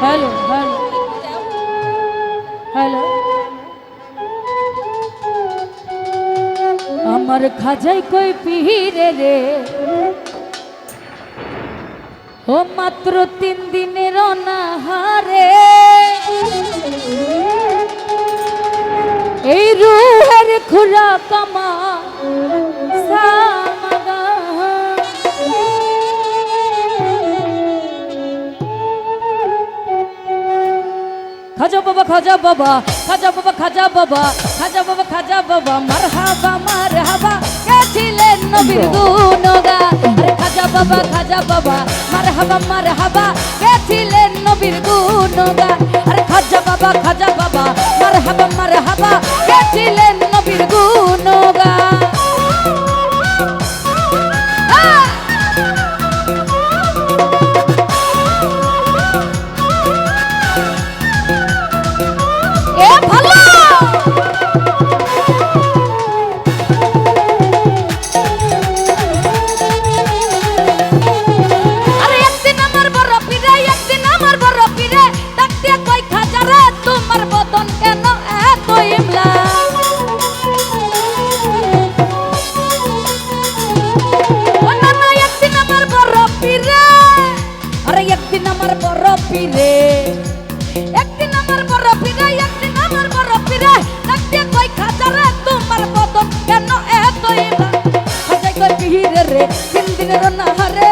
hello hello hello আমার খাজাই কই পিহিরে রে ও মাত্র 3 দিনের অনাহারে এই রুহের খুরা কামা সামাগা খাজা বাবা খাজা বাবা খাজা বাবা খাজা বাবা খাজা বাবা খাজা বাবা মারহাবা মারহাবা কে ছিলেন নবীর গুণগান আরে খাজা বাবা মারহাবা মারহাবা কে ছিলেন নবীর গুণগান আরে খাজা বাবা মারহাবা মারহাবা কে ছিলেন নবীর গুণগান একদিন আমার বড় পীরে ডাকতে কই খাজা রে তোমার বদন কেন এত ইমলা খাজাই কই পিহিরে রে 3 দিনের অনাহারে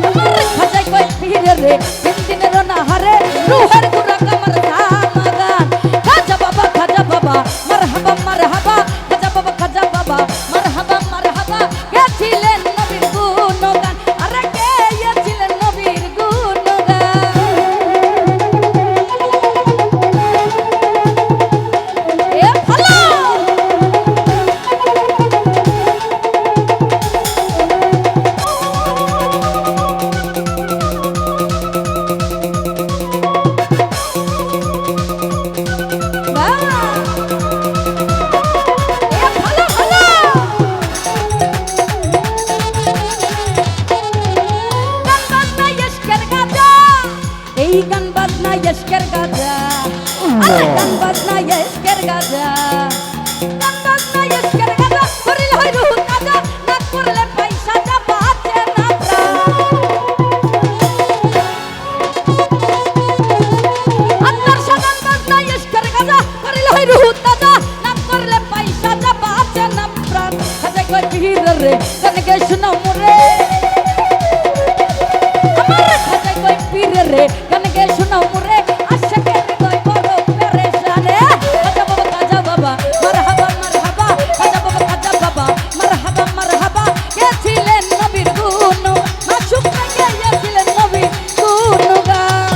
আমার খাজাই কই পিহিরে রে 3 দিনের অনাহারে রুহের গুরা কামার সামাগান খাজা বাবা মারহাবা মারহাবা খাজা বাবা মারহাবা মারহাবা কে ছিলেন নবীর গুণগান আরে কে ছিলেন নবীর গুণগান এ ভালো এই গান বাজনা ইশকের গাজা আরে গান বাজনা ইশকের গাজা গান বাজনা ইশকের গাজা করিল হয় রুহ তাজা না করলে পয়সা যা বাঁচে না আত্মার সাগান বাজনা ইশকের গাজা করিল হয় রুহ তাজা না করলে পয়সা যা বাঁচে না প্রাণ খাজাই কই পিহিরে রে গান গে শোনা মোরে আমার খাজাই কই পিহিরে রে শোনাও মোরে আশাকে হৃদয় বড় পেরেশানে খাজা বাবা মারহাবা মারহাবা খাজা বাবা মারহাবা মারহাবা কে ছিলেন নবীর গুণ মাসুক কে ছিলেন নবীর গুণগান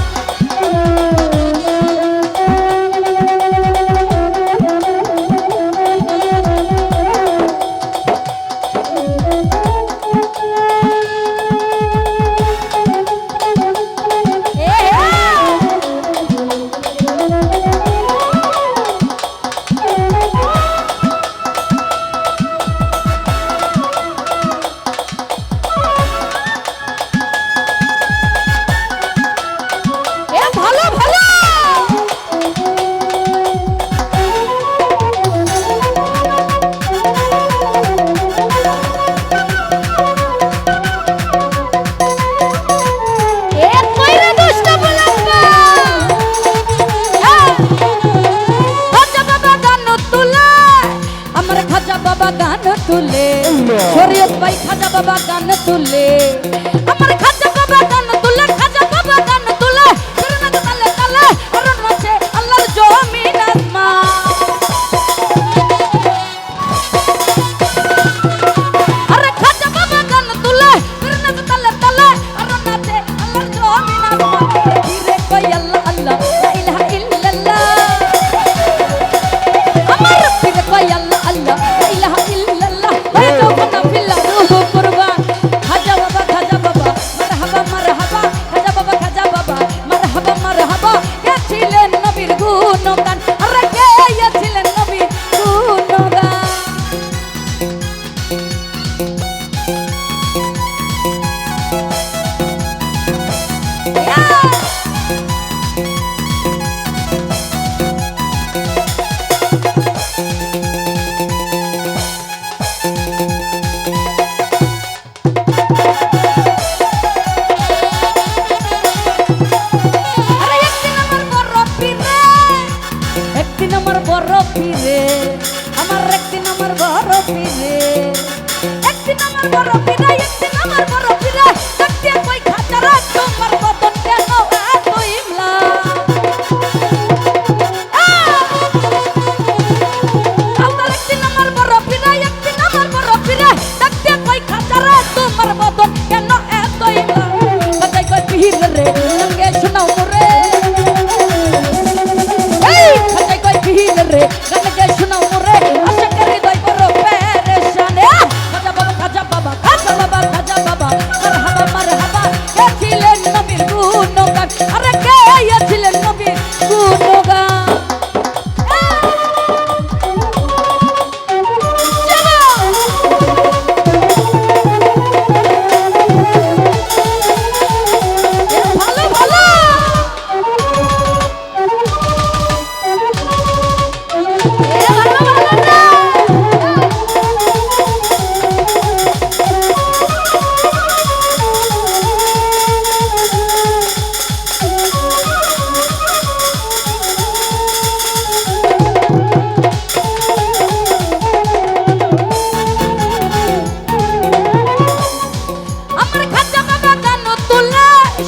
তুলে শরীয়ত ভাই খাজা বাবা গান তুলে আমার খাজা বাবা গান তুলে খাজা বাবা গান তুলে শরীয়ত তালে তালে আর নাচে আল্লাহর জমিন আসমান আরে খাজা বাবা গান তুলে শরীয়ত তালে তালে আর নাচে আল্লাহর জমিন আসমান ধীরে কই আল্লাহ আল্লাহ লা ইলাহা ইল্লাল্লাহ আমার ধীরে কই আল্লাহ আল্লাহ লা ইলাহা ইল্লাল্লাহ খাজা বাবা বরফিরা একদিন আমার বরফিরা দেখতে কই খাজারা তোমার বদন কেন এত ইমলা আল্লাহ একদিন আমার বরফিরা একদিন আমার বরফিরা দেখতে কই খাজারা তোমার বদন কেন এত ইমলা খাজাই কই পিহির রে সঙ্গে শোনাও রে এই খাজাই কই পিহির রে সঙ্গে শোনাও রে আশাকের হৃদয় বড় পেরেশান খাজা বাবা খাজা বাবা খাজা বাবা খাজা বাবা মারহাবা কে ছিলেন নবীর গুণগান আরে কে ছিলেন নবীর গুণগান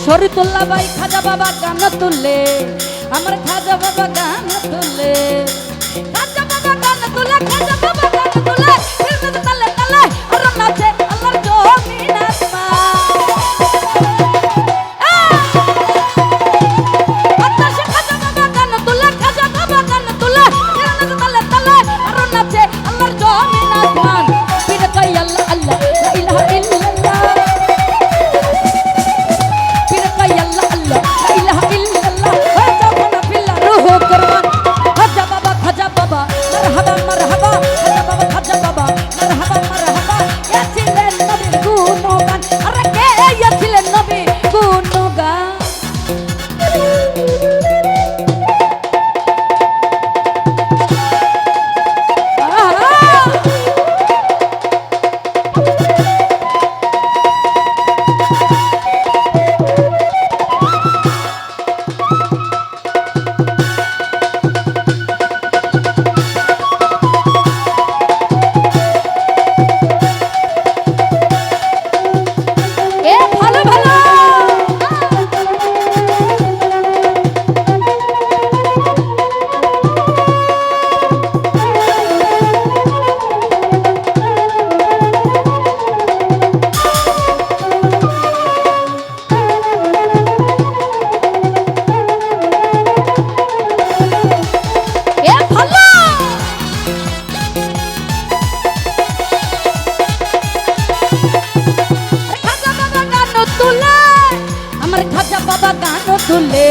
শরীতুল্লাহ ভাই খাজা বাবা গান তুলে আমার খাজা বাবা গান তুলে খাজা বাবা গান তুলে খাজা বাবা গান তুলে ফিরতে তালে তালে আর নাচে আল্লাহর জমিন আসমান আচ্ছা খাজা বাবা গান তুলে খাজা বাবা গান তুলে ফিরতে তালে তালে আর নাচে আল্লাহর জমিন আসমান ফিরে কই আল্লাহ আল্লাহ লা ইলাহা ইল্লাল্লাহ আমার খাজা বাবা গান তুলে